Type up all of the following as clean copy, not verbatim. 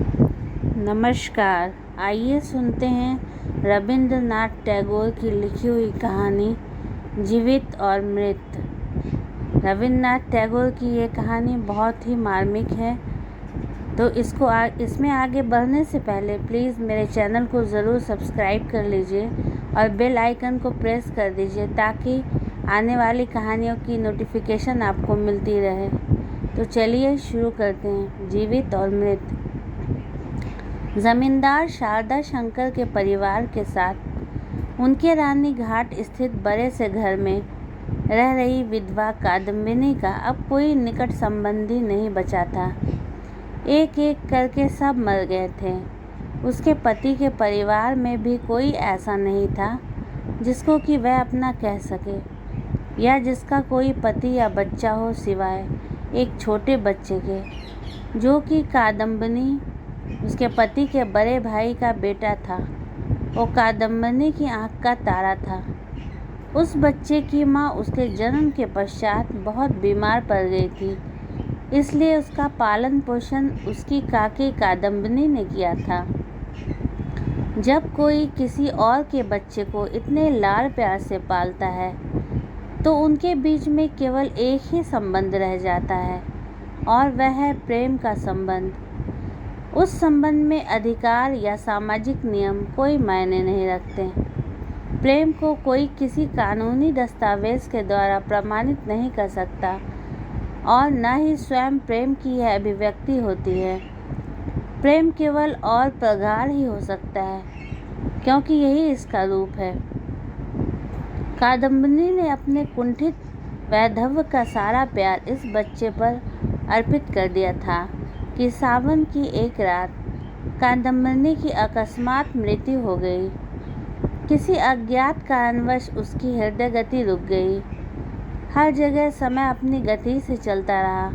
नमस्कार। आइए सुनते हैं रविंद्रनाथ टैगोर की लिखी हुई कहानी जीवित और मृत। रविंद्रनाथ टैगोर की ये कहानी बहुत ही मार्मिक है, तो इसमें आगे बढ़ने से पहले प्लीज़ मेरे चैनल को ज़रूर सब्सक्राइब कर लीजिए और बेल आइकन को प्रेस कर दीजिए ताकि आने वाली कहानियों की नोटिफिकेशन आपको मिलती रहे। तो चलिए शुरू करते हैं। जीवित और मृत। जमींदार शारदा शंकर के परिवार के साथ उनके रानी घाट स्थित बड़े से घर में रह रही विधवा कादम्बिनी का अब कोई निकट संबंधी नहीं बचा था। एक एक करके सब मर गए थे। उसके पति के परिवार में भी कोई ऐसा नहीं था जिसको कि वह अपना कह सके, या जिसका कोई पति या बच्चा हो सिवाय एक छोटे बच्चे के, जो कि कादम्बिनी उसके पति के बड़े भाई का बेटा था। वो कादम्बिनी की आंख का तारा था। उस बच्चे की माँ उसके जन्म के पश्चात बहुत बीमार पड़ गई थी, इसलिए उसका पालन पोषण उसकी काकी कादम्बिनी ने किया था। जब कोई किसी और के बच्चे को इतने लाड़ प्यार से पालता है तो उनके बीच में केवल एक ही संबंध रह जाता है, और वह है प्रेम का संबंध। उस संबंध में अधिकार या सामाजिक नियम कोई मायने नहीं रखते। प्रेम को कोई किसी कानूनी दस्तावेज के द्वारा प्रमाणित नहीं कर सकता, और न ही स्वयं प्रेम की यह अभिव्यक्ति होती है। प्रेम केवल और प्रगाढ़ ही हो सकता है, क्योंकि यही इसका रूप है। कादम्बिनी ने अपने कुंठित वैधव्य का सारा प्यार इस बच्चे पर अर्पित कर दिया था कि सावन की एक रात कादम्बिनी की अकस्मात मृत्यु हो गई। किसी अज्ञात कारणवश उसकी हृदय गति रुक गई। हर जगह समय अपनी गति से चलता रहा,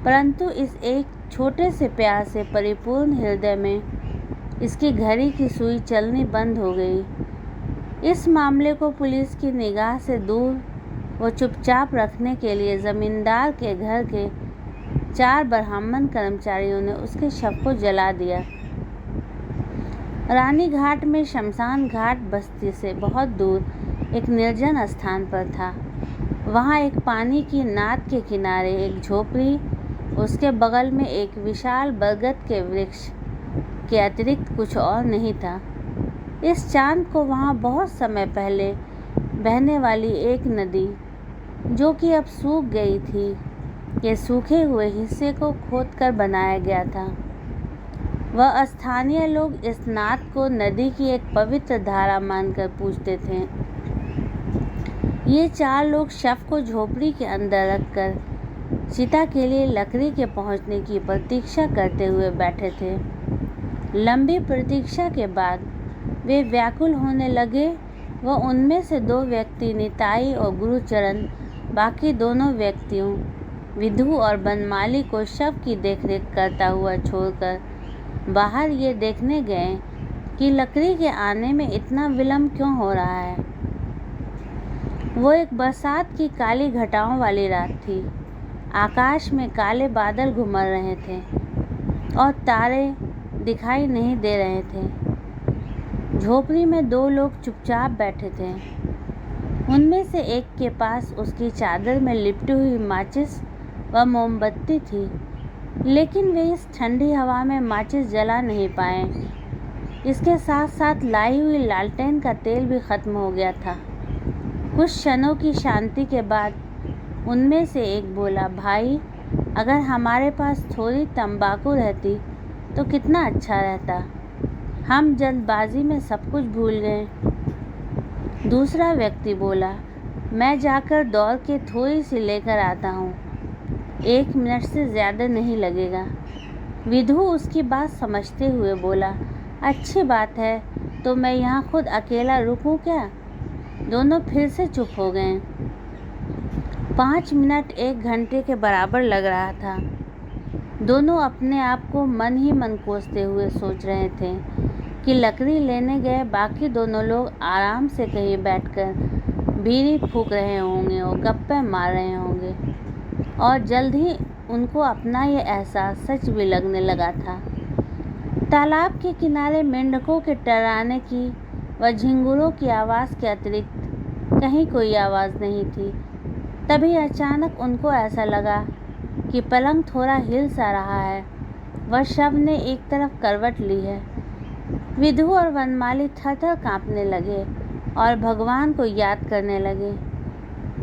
परंतु इस एक छोटे से प्यार से परिपूर्ण हृदय में इसकी घड़ी की सुई चलनी बंद हो गई। इस मामले को पुलिस की निगाह से दूर वो चुपचाप रखने के लिए जमींदार के घर के 4 ब्राह्मण कर्मचारियों ने उसके शव को जला दिया। रानी घाट में शमशान घाट बस्ती से बहुत दूर एक निर्जन स्थान पर था। वहाँ एक पानी की नाद के किनारे एक झोपड़ी, उसके बगल में एक विशाल बरगद के वृक्ष के अतिरिक्त कुछ और नहीं था। इस चांद को वहाँ बहुत समय पहले बहने वाली एक नदी, जो कि अब सूख गई थी, के सूखे हुए हिस्से को खोदकर बनाया गया था। वह स्थानीय लोग इस नाद को नदी की एक पवित्र धारा मानकर पूजते थे। ये 4 लोग शव को झोपड़ी के अंदर रखकर चिता के लिए लकड़ी के पहुंचने की प्रतीक्षा करते हुए बैठे थे। लंबी प्रतीक्षा के बाद वे व्याकुल होने लगे। वह उनमें से 2 व्यक्ति निताई और गुरुचरण बाकी दोनों व्यक्तियों विधु और बनमाली को शव की देखरेख करता हुआ छोड़कर बाहर ये देखने गए कि लकड़ी के आने में इतना विलंब क्यों हो रहा है। वो एक बरसात की काली घटाओं वाली रात थी। आकाश में काले बादल घुमर रहे थे और तारे दिखाई नहीं दे रहे थे। झोपड़ी में 2 लोग चुपचाप बैठे थे। उनमें से एक के पास उसकी चादर में लिपटी हुई माचिस व मोमबत्ती थी, लेकिन वे इस ठंडी हवा में माचिस जला नहीं पाए। इसके साथ साथ लाई हुई लालटेन का तेल भी खत्म हो गया था। कुछ क्षणों की शांति के बाद उनमें से एक बोला, भाई, अगर हमारे पास थोड़ी तंबाकू रहती तो कितना अच्छा रहता। हम जल्दबाजी में सब कुछ भूल गए। दूसरा व्यक्ति बोला, मैं जाकर दौड़ के थोड़ी सी लेकर आता हूँ, 1 मिनट से ज़्यादा नहीं लगेगा। विधु उसकी बात समझते हुए बोला, अच्छी बात है, तो मैं यहाँ खुद अकेला रुकूं क्या? दोनों फिर से चुप हो गए। 5 मिनट 1 घंटे के बराबर लग रहा था। दोनों अपने आप को मन ही मन कोसते हुए सोच रहे थे कि लकड़ी लेने गए बाकी दोनों लोग आराम से कहीं बैठकर बीड़ी फूंक रहे होंगे और गप्पे मार रहे होंगे, और जल्द ही उनको अपना ये एहसास सच भी लगने लगा था तालाब के किनारे मेंढकों के टर्राने की व झिंगुरों की आवाज़ के अतिरिक्त कहीं कोई आवाज़ नहीं थी। तभी अचानक उनको ऐसा लगा कि पलंग थोड़ा हिल सा रहा है। वह शव ने एक तरफ करवट ली है। विधु और वनमाली थर-थर कांपने लगे और भगवान को याद करने लगे।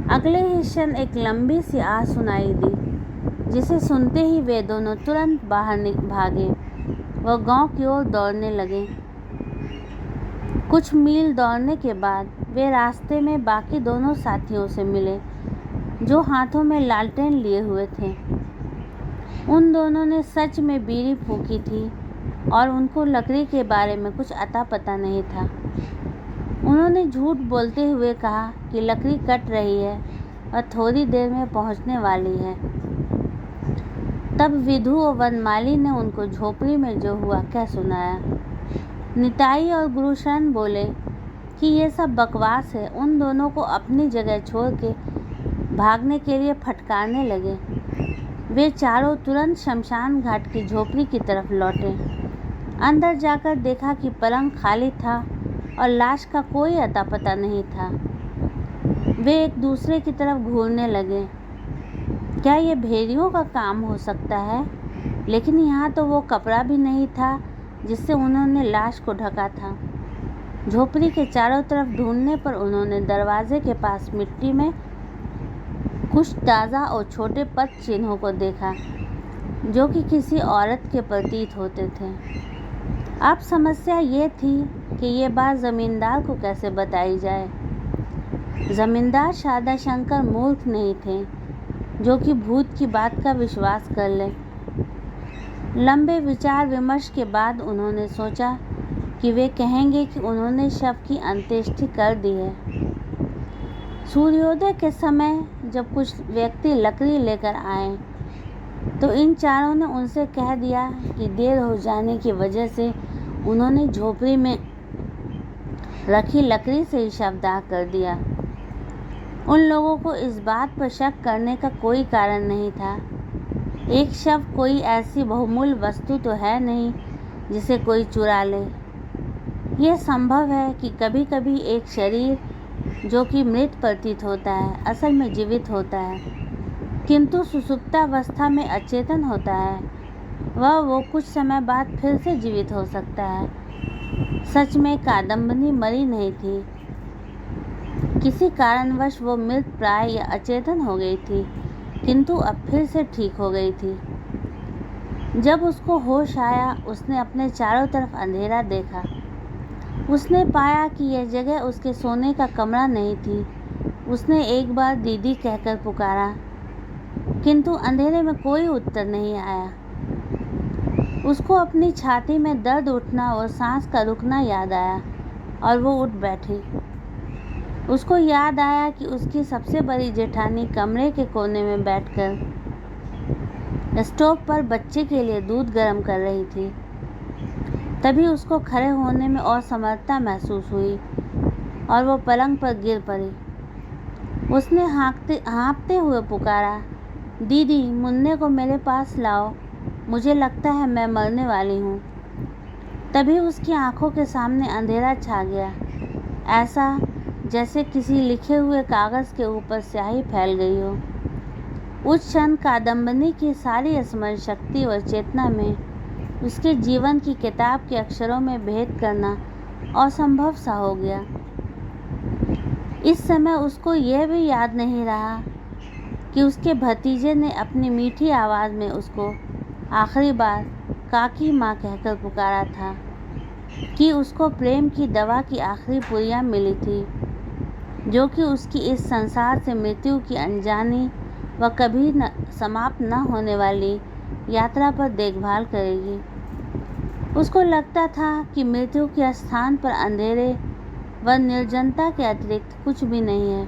अगले ही क्षण एक लंबी सी आह सुनाई दी, जिसे सुनते ही वे दोनों तुरंत बाहर भागे। वह गांव की ओर दौड़ने लगे। कुछ मील दौड़ने के बाद वे रास्ते में बाकी दोनों साथियों से मिले, जो हाथों में लालटेन लिए हुए थे। उन दोनों ने सच में बीड़ी फूंकी थी और उनको लकड़ी के बारे में कुछ अता पता नहीं था। उन्होंने झूठ बोलते हुए कहा कि लकड़ी कट रही है और थोड़ी देर में पहुंचने वाली है। तब विधु और वनमाली ने उनको झोपड़ी में जो हुआ कह सुनाया। निताई और गुरुशरण बोले कि ये सब बकवास है। उन दोनों को अपनी जगह छोड़ के भागने के लिए फटकारने लगे। वे चारों तुरंत शमशान घाट की झोपड़ी की तरफ लौटे। अंदर जाकर देखा कि पलंग खाली था और लाश का कोई अता पता नहीं था। वे एक दूसरे की तरफ घूरने लगे। क्या ये भेड़ियों का काम हो सकता है? लेकिन यहाँ तो वो कपड़ा भी नहीं था जिससे उन्होंने लाश को ढका था। झोपड़ी के चारों तरफ ढूंढने पर उन्होंने दरवाजे के पास मिट्टी में कुछ ताज़ा और छोटे पद चिन्हों को देखा, जो कि किसी औरत के प्रतीत होते थे। अब समस्या ये थी कि ये बात जमींदार को कैसे बताई जाए। जमींदार शारदा शंकर मूर्ख नहीं थे, जो कि भूत की बात का विश्वास कर ले। लंबे विचार विमर्श के बाद उन्होंने सोचा कि वे कहेंगे कि उन्होंने शव की अंत्येष्टि कर दी है। सूर्योदय के समय जब कुछ व्यक्ति लकड़ी लेकर आए, तो इन चारों ने उनसे कह दिया कि देर हो जाने की वजह से उन्होंने झोपड़ी में रखी लकड़ी से ही शव दाह कर दिया। उन लोगों को इस बात पर शक करने का कोई कारण नहीं था। एक शव कोई ऐसी बहुमूल्य वस्तु तो है नहीं जिसे कोई चुरा ले। यह संभव है कि कभी कभी एक शरीर जो कि मृत प्रतीत होता है, असल में जीवित होता है, किंतु सुसुप्तावस्था में अचेतन होता है। वो कुछ समय बाद फिर से जीवित हो सकता है। सच में कादम्बनी मरी नहीं थी। किसी कारणवश वो मृत प्राय या अचेतन हो गई थी, किंतु अब फिर से ठीक हो गई थी। जब उसको होश आया, उसने अपने चारों तरफ अंधेरा देखा। उसने पाया कि यह जगह उसके सोने का कमरा नहीं थी। उसने एक बार दीदी कहकर पुकारा, किंतु अंधेरे में कोई उत्तर नहीं आया। उसको अपनी छाती में दर्द उठना और सांस का रुकना याद आया और वो उठ बैठी। उसको याद आया कि उसकी सबसे बड़ी जेठानी कमरे के कोने में बैठकर स्टोव पर बच्चे के लिए दूध गर्म कर रही थी। तभी उसको खड़े होने में असमर्थता महसूस हुई और वो पलंग पर गिर पड़ी। उसने हाँफते हुए पुकारा, दीदी, मुन्ने को मेरे पास लाओ, मुझे लगता है मैं मरने वाली हूँ। तभी उसकी आंखों के सामने अंधेरा छा गया, ऐसा जैसे किसी लिखे हुए कागज़ के ऊपर स्याही फैल गई हो। उस क्षण कादम्बनी की सारी स्मरण शक्ति और चेतना में उसके जीवन की किताब के अक्षरों में भेद करना असंभव सा हो गया। इस समय उसको यह भी याद नहीं रहा कि उसके भतीजे ने अपनी मीठी आवाज़ में उसको आखिरी बार काकी माँ कहकर पुकारा था, कि उसको प्रेम की दवा की आखिरी पुड़िया मिली थी, जो कि उसकी इस संसार से मृत्यु की अनजानी व कभी समाप्त न होने वाली यात्रा पर देखभाल करेगी। उसको लगता था कि मृत्यु के स्थान पर अंधेरे व निर्जनता के अतिरिक्त कुछ भी नहीं है।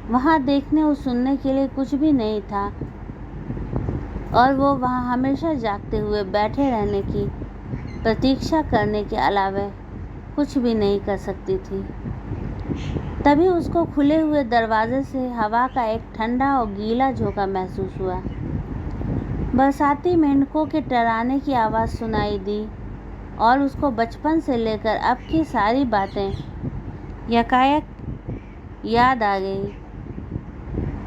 वहाँ देखने और सुनने के लिए कुछ भी नहीं था और वो वहाँ हमेशा जागते हुए बैठे रहने की प्रतीक्षा करने के अलावा कुछ भी नहीं कर सकती थी। तभी उसको खुले हुए दरवाजे से हवा का एक ठंडा और गीला झोंका महसूस हुआ। बरसाती मेंढकों के टर्राने की आवाज़ सुनाई दी और उसको बचपन से लेकर अब की सारी बातें यकायक याद आ गई।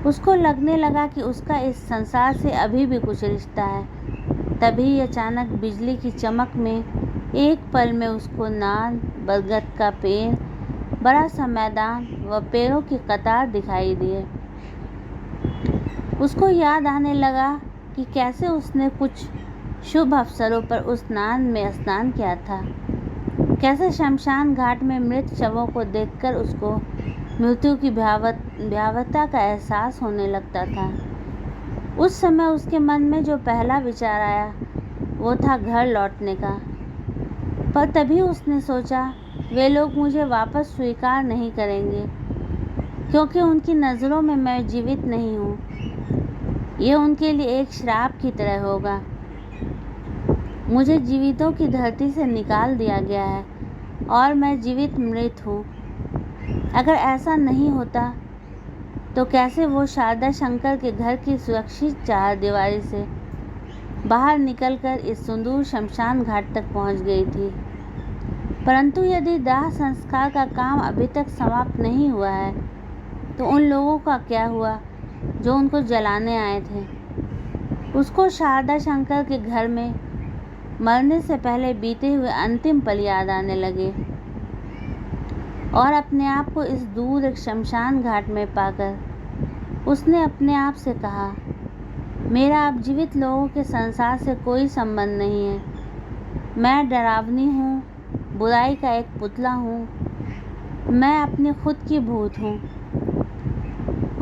उसको लगने लगा कि उसका इस संसार से अभी भी कुछ रिश्ता है। तभी अचानक बिजली की चमक में एक पल में उसको नाद, बरगद का पेड़, बड़ा सा मैदान व पेड़ों की कतार दिखाई दिए। उसको याद आने लगा कि कैसे उसने कुछ शुभ अवसरों पर उस नाद में स्नान किया था, कैसे शमशान घाट में मृत शवों को देखकर उसको मृत्यु की भयावहता का एहसास होने लगता था। उस समय उसके मन में जो पहला विचार आया वो था घर लौटने का। पर तभी उसने सोचा वे लोग मुझे वापस स्वीकार नहीं करेंगे, क्योंकि उनकी नज़रों में मैं जीवित नहीं हूँ। ये उनके लिए एक श्राप की तरह होगा। मुझे जीवितों की धरती से निकाल दिया गया है और मैं जीवित मृत हूँ। अगर ऐसा नहीं होता तो कैसे वो शारदा शंकर के घर की सुरक्षित चारदीवारी से बाहर निकलकर इस सुदूर शमशान घाट तक पहुँच गई थी। परंतु यदि दाह संस्कार का काम अभी तक समाप्त नहीं हुआ है तो उन लोगों का क्या हुआ जो उनको जलाने आए थे। उसको शारदा शंकर के घर में मरने से पहले बीते हुए अंतिम पल याद आने लगे और अपने आप को इस दूर एक शमशान घाट में पाकर उसने अपने आप से कहा, मेरा अब जीवित लोगों के संसार से कोई संबंध नहीं है। मैं डरावनी हूँ, बुराई का एक पुतला हूँ, मैं अपनी खुद की भूत हूँ।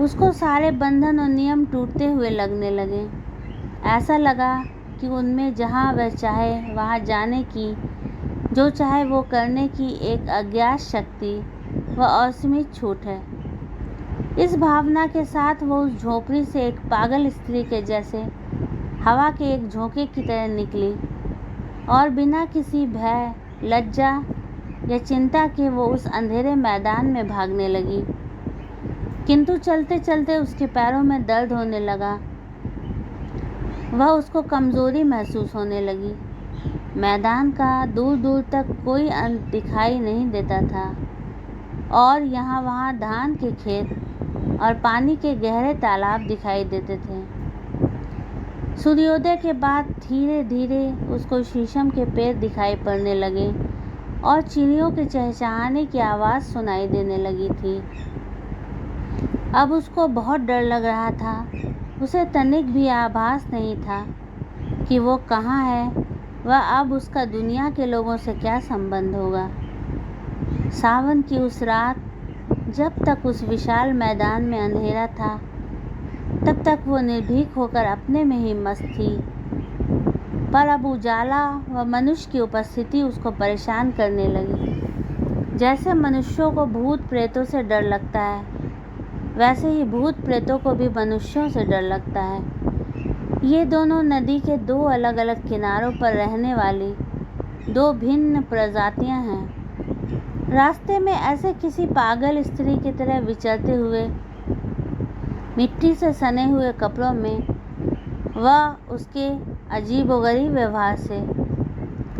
उसको सारे बंधन और नियम टूटते हुए लगने लगे। ऐसा लगा कि उनमें जहाँ वह चाहे वहाँ जाने की, जो चाहे वो करने की एक अज्ञात शक्ति व असीमित छूट है। इस भावना के साथ वो उस झोपड़ी से एक पागल स्त्री के जैसे हवा के एक झोंके की तरह निकली और बिना किसी भय, लज्जा या चिंता के वो उस अंधेरे मैदान में भागने लगी। किंतु चलते चलते उसके पैरों में दर्द होने लगा, वह उसको कमज़ोरी महसूस होने लगी। मैदान का दूर दूर तक कोई अंत दिखाई नहीं देता था और यहाँ वहाँ धान के खेत और पानी के गहरे तालाब दिखाई देते थे। सूर्योदय के बाद धीरे धीरे उसको शीशम के पेड़ दिखाई पड़ने लगे और चिड़ियों के चहचहाने की आवाज़ सुनाई देने लगी थी। अब उसको बहुत डर लग रहा था। उसे तनिक भी आभास नहीं था कि वो कहाँ है व अब उसका दुनिया के लोगों से क्या संबंध होगा। सावन की उस रात जब तक उस विशाल मैदान में अंधेरा था तब तक वो निर्भीक होकर अपने में ही मस्त थी। पर अब उजाला व मनुष्य की उपस्थिति उसको परेशान करने लगी। जैसे मनुष्यों को भूत प्रेतों से डर लगता है, वैसे ही भूत प्रेतों को भी मनुष्यों से डर लगता है। ये दोनों नदी के दो अलग अलग किनारों पर रहने वाली दो भिन्न प्रजातियां हैं। रास्ते में ऐसे किसी पागल स्त्री की तरह विचरते हुए, मिट्टी से सने हुए कपड़ों में व उसके अजीबोगरीब व्यवहार से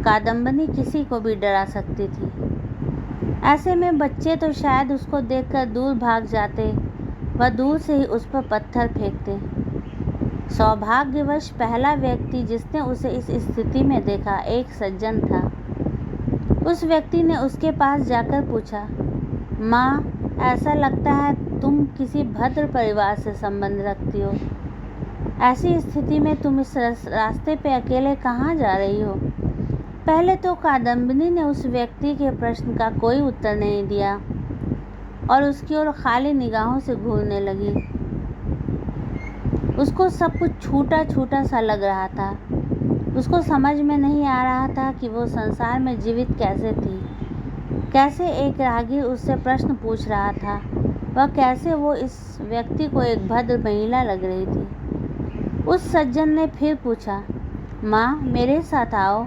कादम्बनी किसी को भी डरा सकती थी। ऐसे में बच्चे तो शायद उसको देखकर दूर भाग जाते व दूर से ही उस पर पत्थर फेंकते। सौभाग्यवश पहला व्यक्ति जिसने उसे इस स्थिति में देखा एक सज्जन था। उस व्यक्ति ने उसके पास जाकर पूछा, माँ, ऐसा लगता है तुम किसी भद्र परिवार से संबंध रखती हो। ऐसी स्थिति में तुम इस रास्ते पे अकेले कहाँ जा रही हो? पहले तो कादम्बिनी ने उस व्यक्ति के प्रश्न का कोई उत्तर नहीं दिया और उसकी ओर खाली निगाहों से घूरने लगी। उसको सब कुछ छूटा छूटा सा लग रहा था। उसको समझ में नहीं आ रहा था कि वो संसार में जीवित कैसे थी, कैसे एक राहगीर उससे प्रश्न पूछ रहा था व कैसे वो इस व्यक्ति को एक भद्र महिला लग रही थी। उस सज्जन ने फिर पूछा, माँ, मेरे साथ आओ,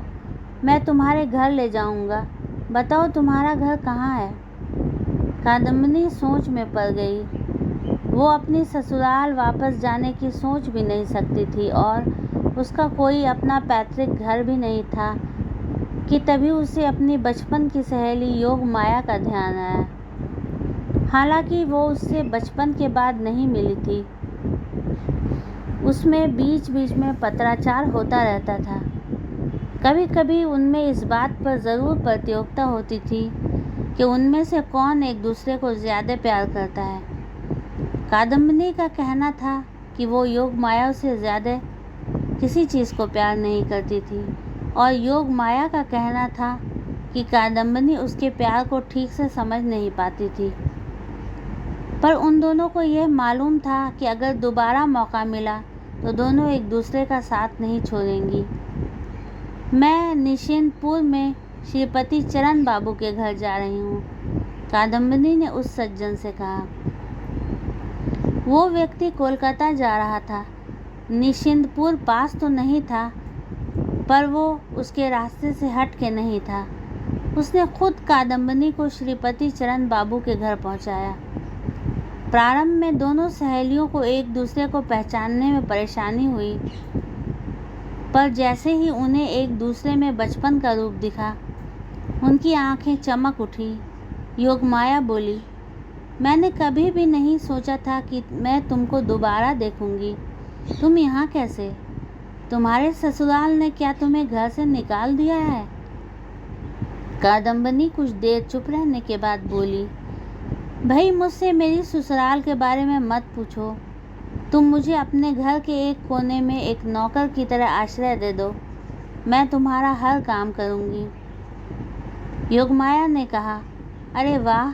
मैं तुम्हारे घर ले जाऊँगा। बताओ तुम्हारा घर कहाँ है? कादम्बिनी सोच में पड़ गई। वो अपनी ससुराल वापस जाने की सोच भी नहीं सकती थी और उसका कोई अपना पैतृक घर भी नहीं था कि तभी उसे अपनी बचपन की सहेली योग माया का ध्यान आया। हालांकि वो उससे बचपन के बाद नहीं मिली थी, उसमें बीच बीच में पत्राचार होता रहता था। कभी कभी उनमें इस बात पर ज़रूर प्रतियोगिता होती थी कि उनमें से कौन एक दूसरे को ज़्यादा प्यार करता है। कादम्बिनी का कहना था कि वो योग माया से ज़्यादा किसी चीज़ को प्यार नहीं करती थी, और योग माया का कहना था कि कादम्बिनी उसके प्यार को ठीक से समझ नहीं पाती थी। पर उन दोनों को यह मालूम था कि अगर दोबारा मौका मिला तो दोनों एक दूसरे का साथ नहीं छोड़ेंगी। मैं निशिंतपुर में श्रीपति चरण बाबू के घर जा रही हूँ, कादम्बिनी ने उस सज्जन से कहा। वो व्यक्ति कोलकाता जा रहा था। निशिंतपुर पास तो नहीं था, पर वो उसके रास्ते से हट के नहीं था। उसने खुद कादम्बिनी को श्रीपति चरण बाबू के घर पहुंचाया। प्रारंभ में दोनों सहेलियों को एक दूसरे को पहचानने में परेशानी हुई, पर जैसे ही उन्हें एक दूसरे में बचपन का रूप दिखा, उनकी आंखें चमक उठी। योगमाया बोली, मैंने कभी भी नहीं सोचा था कि मैं तुमको दोबारा देखूंगी। तुम यहाँ कैसे? तुम्हारे ससुराल ने क्या तुम्हें घर से निकाल दिया है? कादम्बिनी कुछ देर चुप रहने के बाद बोली, भाई मुझसे मेरी ससुराल के बारे में मत पूछो। तुम मुझे अपने घर के एक कोने में एक नौकर की तरह आश्रय दे दो, मैं तुम्हारा हर काम करूँगी। योगमाया ने कहा, अरे वाह,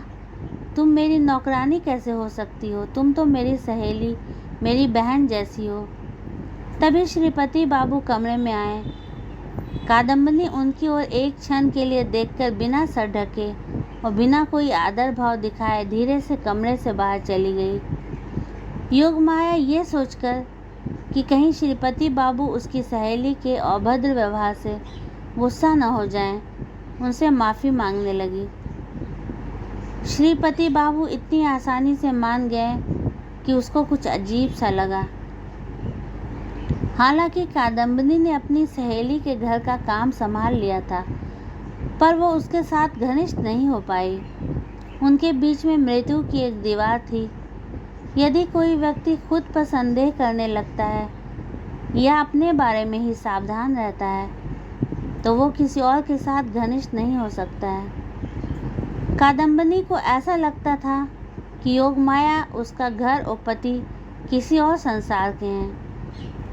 तुम मेरी नौकरानी कैसे हो सकती हो? तुम तो मेरी सहेली, मेरी बहन जैसी हो। तभी श्रीपति बाबू कमरे में आए। कादम्बिनी उनकी ओर एक क्षण के लिए देखकर बिना सर ढके और बिना कोई आदर भाव दिखाए धीरे से कमरे से बाहर चली गई। योगमाया ये सोचकर कि कहीं श्रीपति बाबू उसकी सहेली के अभद्र व्यवहार से गुस्सा न हो जाएं, उनसे माफ़ी मांगने लगी। श्रीपति बाबू इतनी आसानी से मान गए कि उसको कुछ अजीब सा लगा। हालांकि कादम्बिनी ने अपनी सहेली के घर का काम संभाल लिया था, पर वो उसके साथ घनिष्ठ नहीं हो पाई। उनके बीच में मृत्यु की एक दीवार थी। यदि कोई व्यक्ति खुद पर संदेह करने लगता है या अपने बारे में ही सावधान रहता है, तो वो किसी और के साथ घनिष्ठ नहीं हो सकता है। कादम्बिनी को ऐसा लगता था कि योगमाया, उसका घर और पति किसी और संसार के हैं।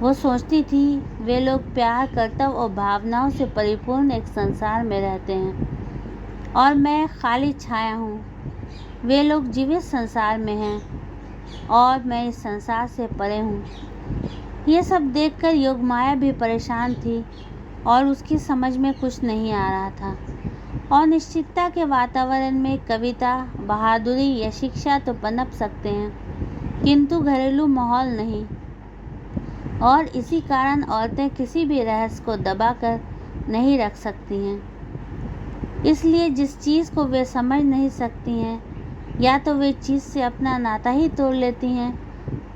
वो सोचती थी वे लोग प्यार, कर्तव्य और भावनाओं से परिपूर्ण एक संसार में रहते हैं और मैं खाली छाया हूँ। वे लोग जीवित संसार में हैं और मैं इस संसार से परे हूँ। ये सब देखकर योगमाया भी परेशान थी और उसकी समझ में कुछ नहीं आ रहा था। और निश्चितता के वातावरण में कविता, बहादुरी या शिक्षा तो पनप सकते हैं, किंतु घरेलू माहौल नहीं। और इसी कारण औरतें किसी भी रहस्य को दबाकर नहीं रख सकती हैं। इसलिए जिस चीज़ को वे समझ नहीं सकती हैं, या तो वे चीज़ से अपना नाता ही तोड़ लेती हैं,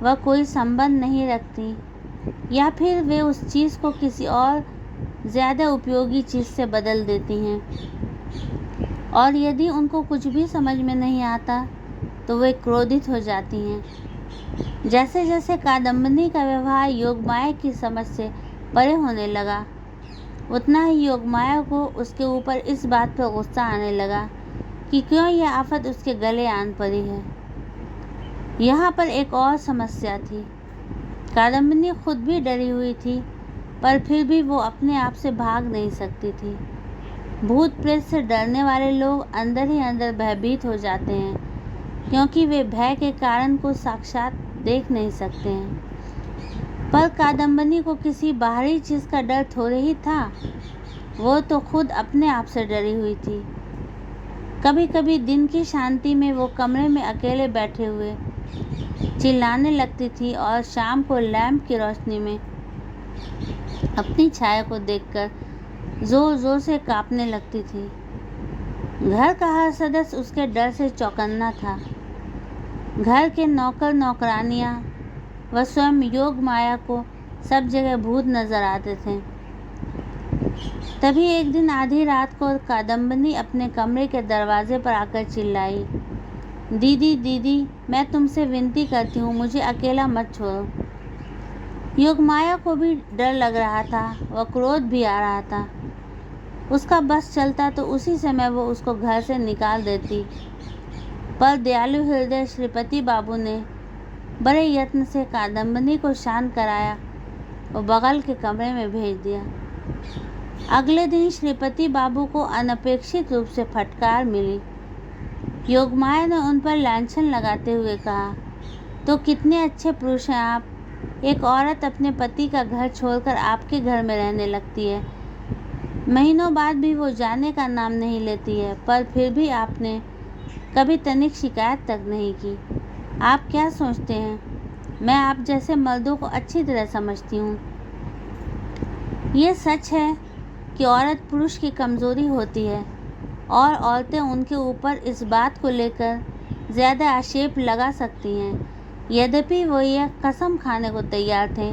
वह कोई संबंध नहीं रखती, या फिर वे उस चीज़ को किसी और ज़्यादा उपयोगी चीज़ से बदल देती हैं। और यदि उनको कुछ भी समझ में नहीं आता तो वे क्रोधित हो जाती हैं। जैसे जैसे कादम्बिनी का व्यवहार योगमाया की समझ से परे होने लगा, उतना ही योगमाया को उसके ऊपर इस बात पर गुस्सा आने लगा कि क्यों यह आफत उसके गले आन पड़ी है। यहाँ पर एक और समस्या थी। कादम्बिनी खुद भी डरी हुई थी, पर फिर भी वो अपने आप से भाग नहीं सकती थी। भूत प्रेत से डरने वाले लोग अंदर ही अंदर भयभीत हो जाते हैं, क्योंकि वे भय के कारण को साक्षात देख नहीं सकते हैं। पर कादम्बिनी को किसी बाहरी चीज़ का डर थोड़े ही था, वो तो खुद अपने आप से डरी हुई थी। कभी कभी दिन की शांति में वो कमरे में अकेले बैठे हुए चिल्लाने लगती थी और शाम को लैंप की रोशनी में अपनी छाया को देखकर जोर जोर से कांपने लगती थी। घर का हर सदस्य उसके डर से चौकन्ना था। घर के नौकर नौकरानियाँ व स्वयं योगमाया को सब जगह भूत नजर आते थे। तभी एक दिन आधी रात को कादम्बिनी अपने कमरे के दरवाजे पर आकर चिल्लाई, दीदी दीदी, मैं तुमसे विनती करती हूँ, मुझे अकेला मत छोड़ो। योगमाया को भी डर लग रहा था, वह क्रोध भी आ रहा था। उसका बस चलता तो उसी समय वो उसको घर से निकाल देती, पर दयालु हृदय श्रीपति बाबू ने बड़े यत्न से कादम्बिनी को शांत कराया और बगल के कमरे में भेज दिया। अगले दिन श्रीपति बाबू को अनपेक्षित रूप से फटकार मिली। योगमाया ने उन पर लांछन लगाते हुए कहा, तो कितने अच्छे पुरुष हैं आप, एक औरत अपने पति का घर छोड़कर आपके घर में रहने लगती है, महीनों बाद भी वो जाने का नाम नहीं लेती है, पर फिर भी आपने कभी तनिक शिकायत तक नहीं की। आप क्या सोचते हैं, मैं आप जैसे मर्दों को अच्छी तरह समझती हूँ। ये सच है कि औरत पुरुष की कमज़ोरी होती है और औरतें उनके ऊपर इस बात को लेकर ज़्यादा आक्षेप लगा सकती हैं। यद्यपि वो यह कसम खाने को तैयार थे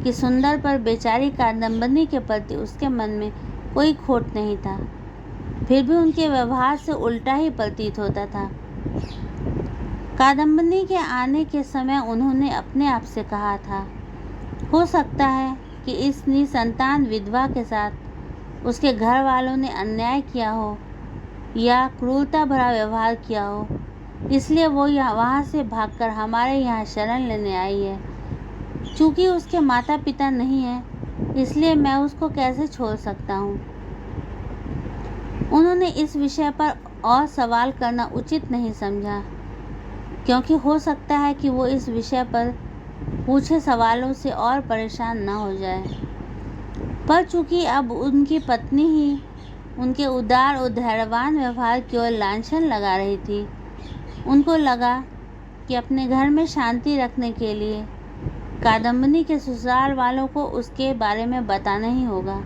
कि सुंदर पर बेचारी कादम्बिनी के प्रति उसके मन में कोई खोट नहीं था, फिर भी उनके व्यवहार से उल्टा ही प्रतीत होता था। कादम्बिनी के आने के समय उन्होंने अपने आप से कहा था, हो सकता है कि इस निसंतान विधवा के साथ उसके घर वालों ने अन्याय किया हो या क्रूरता भरा व्यवहार किया हो, इसलिए वो वहाँ से भागकर हमारे यहाँ शरण लेने आई है। चूँकि उसके माता पिता नहीं हैं, इसलिए मैं उसको कैसे छोड़ सकता हूँ। उन्होंने इस विषय पर और सवाल करना उचित नहीं समझा, क्योंकि हो सकता है कि वो इस विषय पर पूछे सवालों से और परेशान न हो जाए। पर चूँकि अब उनकी पत्नी ही उनके उदार और धैर्यवान व्यवहार की ओर लांछन लगा रही थी, उनको लगा कि अपने घर में शांति रखने के लिए कादम्बिनी के ससुराल वालों को उसके बारे में बताना ही होगा।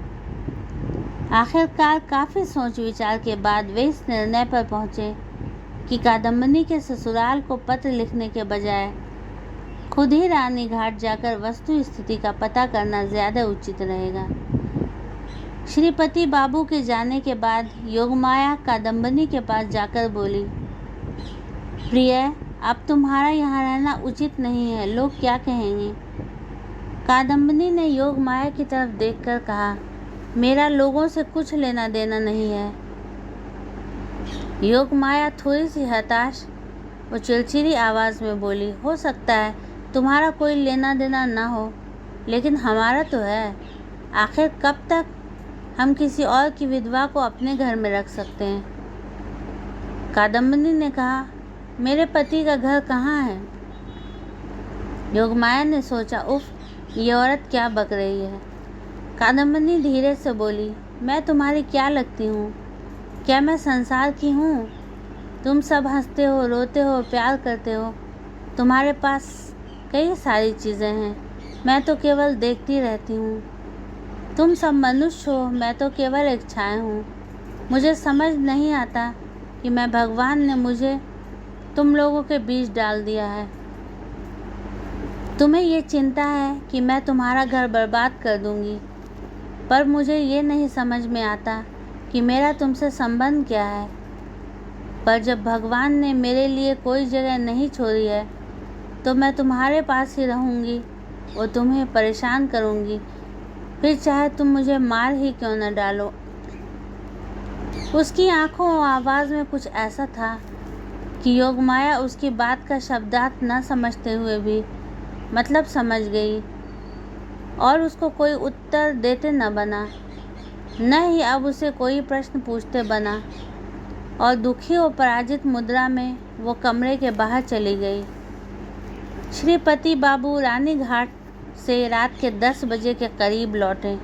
आखिरकार काफ़ी सोच विचार के बाद वे इस निर्णय पर पहुँचे कि कादम्बिनी के ससुराल को पत्र लिखने के बजाय खुद ही रानी घाट जाकर वस्तु स्थिति का पता करना ज़्यादा उचित रहेगा। श्रीपति बाबू के जाने के बाद योगमाया कादम्बिनी के पास जाकर बोली, प्रिय, अब तुम्हारा यहाँ रहना उचित नहीं है, लोग क्या कहेंगे। कादम्बिनी ने योगमाया की तरफ देखकर कहा, मेरा लोगों से कुछ लेना देना नहीं है। योगमाया थोड़ी सी हताश और चिड़चिड़ी आवाज़ में बोली, हो सकता है तुम्हारा कोई लेना देना ना हो, लेकिन हमारा तो है। आखिर कब तक हम किसी और की विधवा को अपने घर में रख सकते हैं। कादम्बिनी ने कहा, मेरे पति का घर कहाँ है। योगमाया ने सोचा, उफ, ये औरत क्या बक रही है। कादम्बिनी धीरे से बोली, मैं तुम्हारी क्या लगती हूँ, क्या मैं संसार की हूँ। तुम सब हंसते हो, रोते हो, प्यार करते हो, तुम्हारे पास कई सारी चीज़ें हैं, मैं तो केवल देखती रहती हूँ। तुम सब मनुष्य हो, मैं तो केवल एक छाया हूँ। मुझे समझ नहीं आता कि मैं भगवान ने मुझे तुम लोगों के बीच डाल दिया है। तुम्हें ये चिंता है कि मैं तुम्हारा घर बर्बाद कर दूँगी, पर मुझे ये नहीं समझ में आता कि मेरा तुमसे संबंध क्या है। पर जब भगवान ने मेरे लिए कोई जगह नहीं छोड़ी है, तो मैं तुम्हारे पास ही रहूँगी और तुम्हें परेशान करूँगी, फिर चाहे तुम मुझे मार ही क्यों न डालो। उसकी आंखों और आवाज़ में कुछ ऐसा था कि योगमाया उसकी बात का शब्दार्थ न समझते हुए भी मतलब समझ गई और उसको कोई उत्तर देते न बना, न ही अब उसे कोई प्रश्न पूछते बना, और दुखी और पराजित मुद्रा में वो कमरे के बाहर चली गई। श्रीपति बाबू रानी घाट से रात के 10 बजे के करीब लौटे।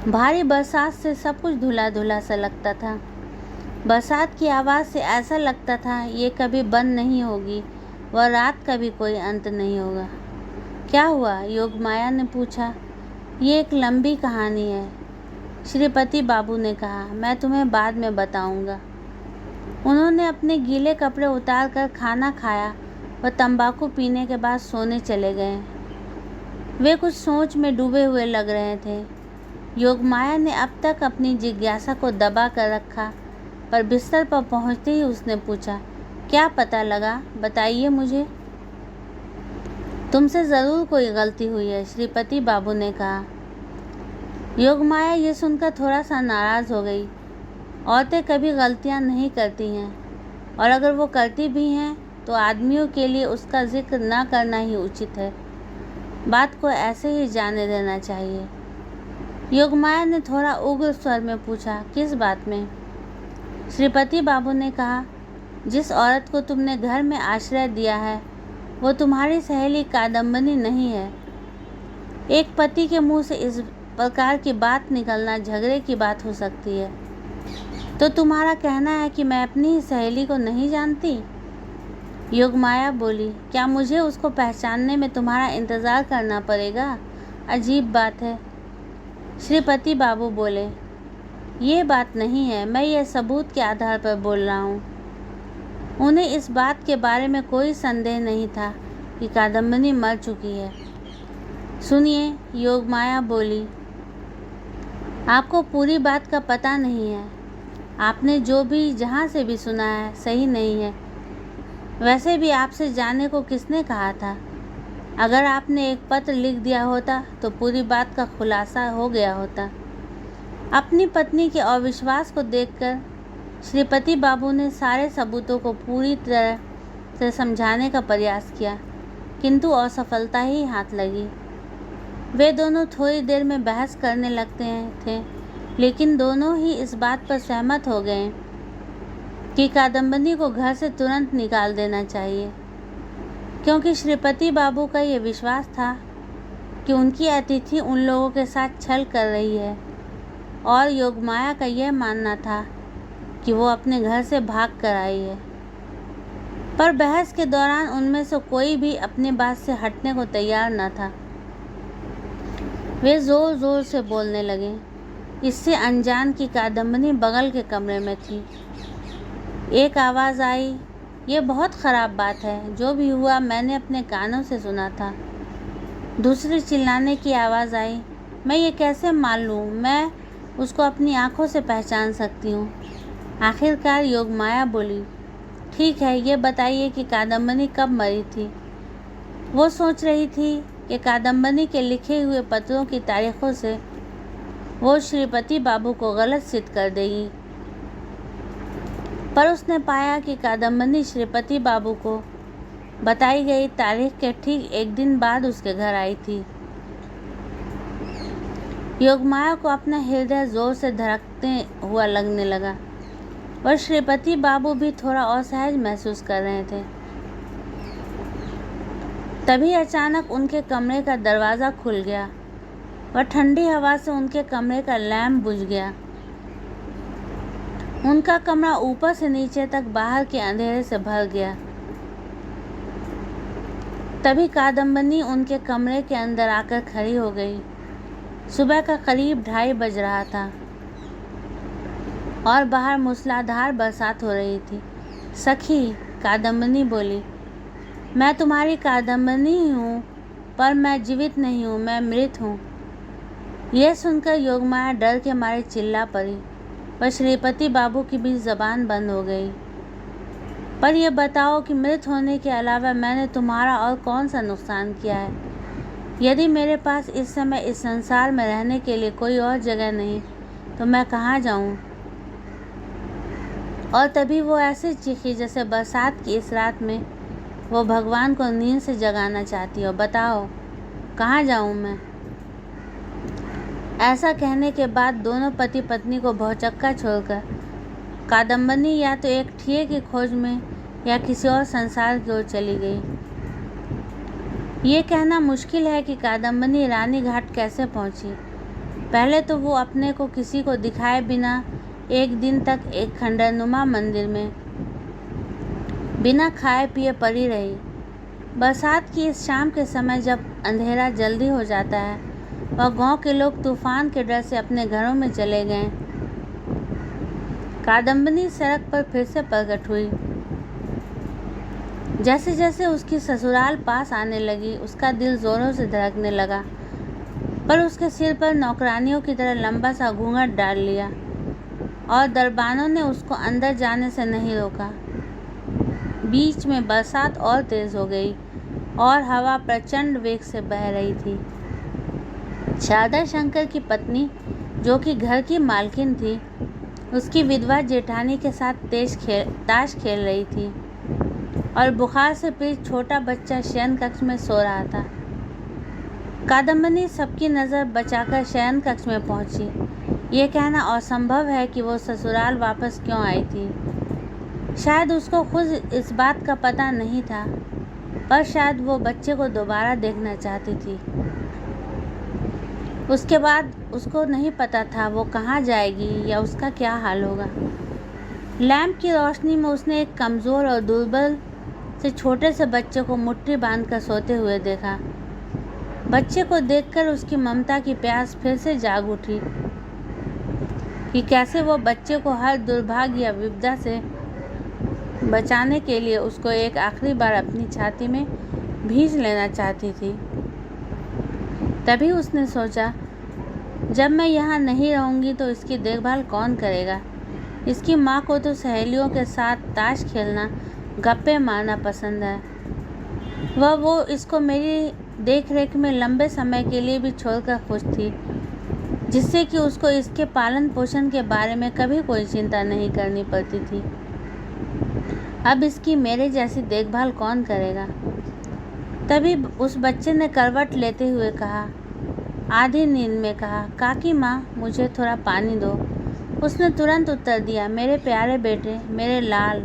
भारी बरसात से सब कुछ धुला धुला सा लगता था। बरसात की आवाज़ से ऐसा लगता था ये कभी बंद नहीं होगी, वह रात का भी कोई अंत नहीं होगा। क्या हुआ, योगमाया ने पूछा। ये एक लंबी कहानी है, श्रीपति बाबू ने कहा, मैं तुम्हें बाद में बताऊंगा। उन्होंने अपने गीले कपड़े उतार कर खाना खाया और तंबाकू पीने के बाद सोने चले गए। वे कुछ सोच में डूबे हुए लग रहे थे। योगमाया ने अब तक अपनी जिज्ञासा को दबा कर रखा, पर बिस्तर पर पहुंचते ही उसने पूछा, क्या पता लगा, बताइए मुझे। तुमसे ज़रूर कोई गलती हुई है, श्रीपति बाबू ने कहा। योगमाया ये सुनकर थोड़ा सा नाराज़ हो गई। औरतें कभी गलतियां नहीं करती हैं, और अगर वो करती भी हैं तो आदमियों के लिए उसका जिक्र न करना ही उचित है। बात को ऐसे ही जाने देना चाहिए। योगमाया ने थोड़ा उग्र स्वर में पूछा, किस बात में? श्रीपति बाबू ने कहा, जिस औरत को तुमने घर में आश्रय दिया है वो तुम्हारी सहेली कादम्बनी नहीं है। एक पति के मुंह से इस प्रकार की बात निकलना झगड़े की बात हो सकती है। तो तुम्हारा कहना है कि मैं अपनी ही सहेली को नहीं जानती? योगमाया बोली, क्या मुझे उसको पहचानने में तुम्हारा इंतज़ार करना पड़ेगा? अजीब बात है। श्रीपति बाबू बोले, ये बात नहीं है, मैं ये सबूत के आधार पर बोल रहा हूँ। उन्हें इस बात के बारे में कोई संदेह नहीं था कि कादम्बनी मर चुकी है। सुनिए, योगमाया बोली, आपको पूरी बात का पता नहीं है। आपने जो भी जहाँ से भी सुना है सही नहीं है। वैसे भी आपसे जाने को किसने कहा था? अगर आपने एक पत्र लिख दिया होता तो पूरी बात का खुलासा हो गया होता। अपनी पत्नी के अविश्वास को देखकर श्रीपति बाबू ने सारे सबूतों को पूरी तरह से समझाने का प्रयास किया, किंतु असफलता ही हाथ लगी। वे दोनों थोड़ी देर में बहस करने लगते थे, लेकिन दोनों ही इस बात पर सहमत हो गए कि कादम्बनी को घर से तुरंत निकाल देना चाहिए, क्योंकि श्रीपति बाबू का ये विश्वास था कि उनकी अतिथि उन लोगों के साथ छल कर रही है, और योगमाया का यह मानना था कि वो अपने घर से भाग कर आई है। पर बहस के दौरान उनमें से कोई भी अपनी बात से हटने को तैयार न था। वे ज़ोर ज़ोर से बोलने लगे, इससे अनजान की कादम्बनी बगल के कमरे में थी। एक आवाज़ आई, ये बहुत ख़राब बात है, जो भी हुआ मैंने अपने कानों से सुना था। दूसरी चिल्लाने की आवाज़ आई, मैं ये कैसे मान लूँ, मैं उसको अपनी आँखों से पहचान सकती हूँ। आखिरकार योगमाया बोली, ठीक है, ये बताइए कि कादम्बनी कब मरी थी? वो सोच रही थी कि कादम्बनी के लिखे हुए पत्रों की तारीखों से वो श्रीपति बाबू को गलत सिद्ध कर देगी, पर उसने पाया कि कादम्बनी श्रीपति बाबू को बताई गई तारीख के ठीक एक दिन बाद उसके घर आई थी। योगमाया को अपना हृदय जोर से धड़कते हुआ लगने लगा, और श्रीपति बाबू भी थोड़ा असहज महसूस कर रहे थे। तभी अचानक उनके कमरे का दरवाज़ा खुल गया और ठंडी हवा से उनके कमरे का लैंप बुझ गया। उनका कमरा ऊपर से नीचे तक बाहर के अंधेरे से भर गया। तभी कादम्बनी उनके कमरे के अंदर आकर खड़ी हो गई। सुबह का करीब 2:30 बज रहा था और बाहर मूसलाधार बरसात हो रही थी। सखी, कादम्बनी बोली, मैं तुम्हारी कादम्बनी हूँ, पर मैं जीवित नहीं हूँ, मैं मृत हूँ। यह सुनकर योगमाया डर के मारे चिल्ला पड़ी, पर श्रीपति बाबू की भी ज़बान बंद हो गई। पर यह बताओ कि मृत होने के अलावा मैंने तुम्हारा और कौन सा नुकसान किया है? यदि मेरे पास इस समय इस संसार में रहने के लिए कोई और जगह नहीं तो मैं कहाँ जाऊँ? और तभी वो ऐसे चीखी जैसे बरसात की इस रात में वो भगवान को नींद से जगाना चाहती हो। बताओ, कहाँ जाऊँ मैं? ऐसा कहने के बाद दोनों पति पत्नी को भौचक्का छोड़कर कादम्बनी या तो एक ठिये की खोज में या किसी और संसार की ओर चली गई। ये कहना मुश्किल है कि कादम्बनी रानी घाट कैसे पहुंची। पहले तो वो अपने को किसी को दिखाए बिना एक दिन तक एक खंडरनुमा मंदिर में बिना खाए पिए पड़ी रही। बरसात की इस शाम के समय जब अंधेरा जल्दी हो जाता है और गांव के लोग तूफान के डर से अपने घरों में चले गए, कादम्बनी सड़क पर फिर से प्रकट हुई। जैसे जैसे उसकी ससुराल पास आने लगी, उसका दिल जोरों से धड़कने लगा। पर उसके सिर पर नौकरानियों की तरह लंबा सा घूंघट डाल लिया और दरबानों ने उसको अंदर जाने से नहीं रोका। बीच में बरसात और तेज हो गई और हवा प्रचंड वेग से बह रही थी। शारदा शंकर की पत्नी, जो कि घर की मालकिन थी, उसकी विधवा जेठानी के साथ ताश खेल रही थी और बुखार से पीड़ित छोटा बच्चा शयन कक्ष में सो रहा था। कादम्बनी सबकी नज़र बचाकर शयन कक्ष में पहुंची। ये कहना असंभव है कि वो ससुराल वापस क्यों आई थी। शायद उसको खुद इस बात का पता नहीं था, पर शायद वो बच्चे को दोबारा देखना चाहती थी। उसके बाद उसको नहीं पता था वो कहाँ जाएगी या उसका क्या हाल होगा। लैंप की रोशनी में उसने एक कमज़ोर और दुर्बल से छोटे से बच्चे को मुट्ठी बांधकर सोते हुए देखा। बच्चे को देखकर उसकी ममता की प्यास फिर से जाग उठी कि कैसे वो बच्चे को हर दुर्भाग्य या विपदा से बचाने के लिए उसको एक आखिरी बार अपनी छाती में भींच लेना चाहती थी। तभी उसने सोचा, जब मैं यहाँ नहीं रहूँगी तो इसकी देखभाल कौन करेगा। इसकी माँ को तो सहेलियों के साथ ताश खेलना, गप्पे मारना पसंद है। वो इसको मेरी देख रेख में लंबे समय के लिए भी छोड़कर खुश थी, जिससे कि उसको इसके पालन पोषण के बारे में कभी कोई चिंता नहीं करनी पड़ती थी। अब इसकी मेरे जैसी देखभाल कौन करेगा। तभी उस बच्चे ने करवट लेते हुए कहा, आधी नींद में कहा, काकी माँ, मुझे थोड़ा पानी दो। उसने तुरंत उत्तर दिया, मेरे प्यारे बेटे, मेरे लाल,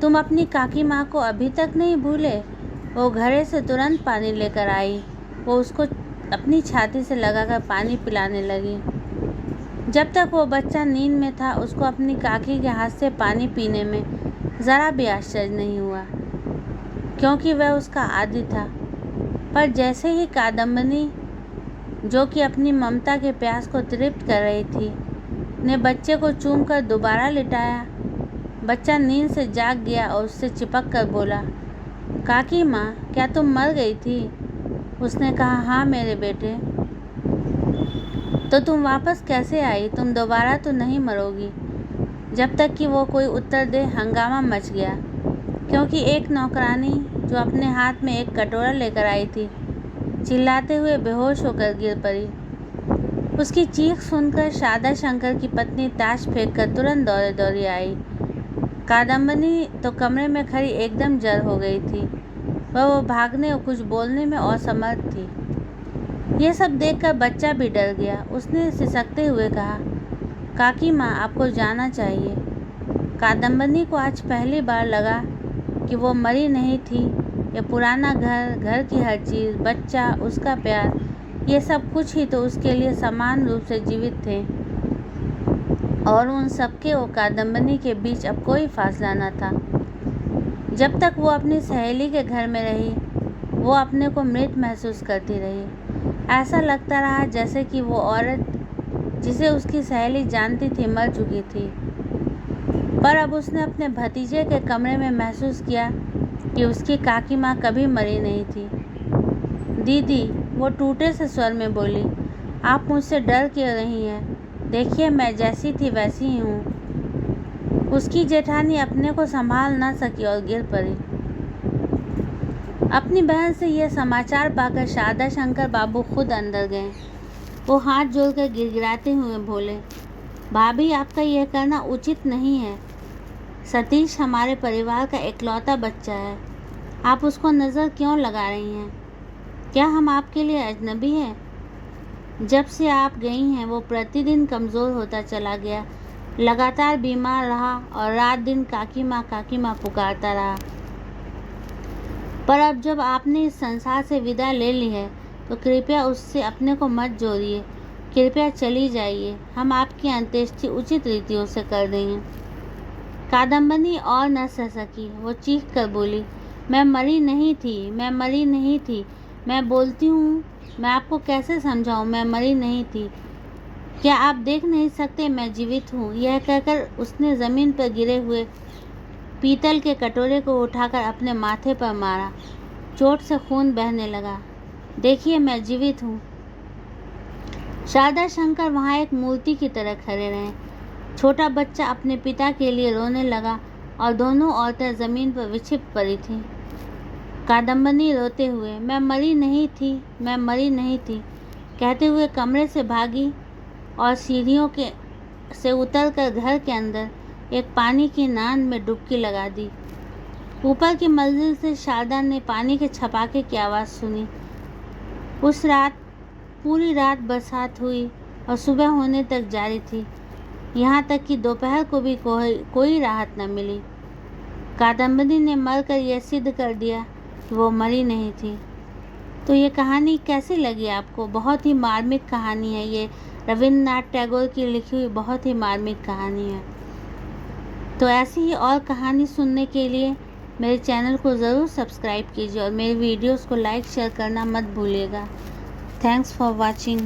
तुम अपनी काकी माँ को अभी तक नहीं भूले। वो घड़े से तुरंत पानी लेकर आई। वो उसको अपनी छाती से लगाकर पानी पिलाने लगी। जब तक वो बच्चा नींद में था, उसको अपनी काकी के हाथ से पानी पीने में ज़रा भी आश्चर्य नहीं हुआ, क्योंकि वह उसका आदी था। पर जैसे ही कादम्बनी, जो कि अपनी ममता के प्यास को तृप्त कर रही थी, ने बच्चे को चूमकर दोबारा लिटाया, बच्चा नींद से जाग गया और उससे चिपक कर बोला, काकी माँ, क्या तुम मर गई थी? उसने कहा, हाँ मेरे बेटे। तो तुम वापस कैसे आई? तुम दोबारा तो नहीं मरोगी। जब तक कि वो कोई उत्तर दे, हंगामा मच गया, क्योंकि एक नौकरानी, जो अपने हाथ में एक कटोरा लेकर आई थी, चिल्लाते हुए बेहोश होकर गिर पड़ी। उसकी चीख सुनकर शारदा शंकर की पत्नी ताश फेंककर तुरंत दौड़े दौड़ी आई। कादम्बनी तो कमरे में खड़ी एकदम जर हो गई थी। वो भागने और कुछ बोलने में असमर्थ थी। ये सब देखकर बच्चा भी डर गया। उसने सिसकते हुए कहा, काकी माँ, आपको जाना चाहिए। कादम्बनी को आज पहली बार लगा कि वो मरी नहीं थी। ये पुराना घर, घर की हर चीज़, बच्चा, उसका प्यार, ये सब कुछ ही तो उसके लिए समान रूप से जीवित थे, और उन सबके और कादम्बनी के बीच अब कोई फासला न था। जब तक वो अपनी सहेली के घर में रही, वो अपने को मृत महसूस करती रही। ऐसा लगता रहा जैसे कि वो औरत जिसे उसकी सहेली जानती थी मर चुकी थी। पर अब उसने अपने भतीजे के कमरे में महसूस किया कि उसकी काकी माँ कभी मरी नहीं थी। दीदी, वो टूटे से स्वर में बोली, आप मुझसे डर क्यों रही हैं? देखिए, मैं जैसी थी वैसी ही हूँ। उसकी जेठानी अपने को संभाल न सकी और गिर पड़ी। अपनी बहन से यह समाचार पाकर शारदा शंकर बाबू खुद अंदर गए। वो हाथ जोड़कर गिड़गिड़ाते हुए बोले, भाभी, आपका यह करना उचित नहीं है। सतीश हमारे परिवार का इकलौता बच्चा है। आप उसको नज़र क्यों लगा रही हैं? क्या हम आपके लिए अजनबी हैं? जब से आप गई हैं, वो प्रतिदिन कमज़ोर होता चला गया, लगातार बीमार रहा और रात दिन काकी माँ पुकारता रहा। पर अब जब आपने इस संसार से विदा ले ली है, तो कृपया उससे अपने को मत जोड़िए। कृपया चली जाइए। हम आपकी अंत्येष्टि उचित रीतियों से कर देंगे। कादम्बनी और न सह सकी। वो चीख कर बोली, मैं मरी नहीं थी, मैं मरी नहीं थी। मैं बोलती हूँ, मैं आपको कैसे समझाऊँ, मैं मरी नहीं थी। क्या आप देख नहीं सकते मैं जीवित हूँ? यह कहकर उसने ज़मीन पर गिरे हुए पीतल के कटोरे को उठाकर अपने माथे पर मारा। चोट से खून बहने लगा। देखिए, मैं जीवित हूँ। शारदा शंकर वहाँ एक मूर्ति की तरह खड़े रहे। छोटा बच्चा अपने पिता के लिए रोने लगा और दोनों औरतें ज़मीन पर विक्षिप्त पड़ी थीं। कादम्बिनी रोते हुए मैं मरी नहीं थी कहते हुए कमरे से भागी और सीढ़ियों से उतरकर घर के अंदर एक पानी की नान में डुबकी लगा दी। ऊपर की मंजिल से शारदा ने पानी के छपाके की आवाज़ सुनी। उस रात पूरी रात बरसात हुई और सुबह होने तक जारी थी, यहाँ तक कि दोपहर को भी कोई राहत न मिली। कादम्बिनी ने मरकर यह सिद्ध कर दिया कि वो मरी नहीं थी। तो ये कहानी कैसी लगी आपको? बहुत ही मार्मिक कहानी है ये। रविन्द्रनाथ टैगोर की लिखी हुई बहुत ही मार्मिक कहानी है। तो ऐसी ही और कहानी सुनने के लिए मेरे चैनल को ज़रूर सब्सक्राइब कीजिए और मेरे वीडियोस को लाइक शेयर करना मत भूलिएगा। Thanks for watching.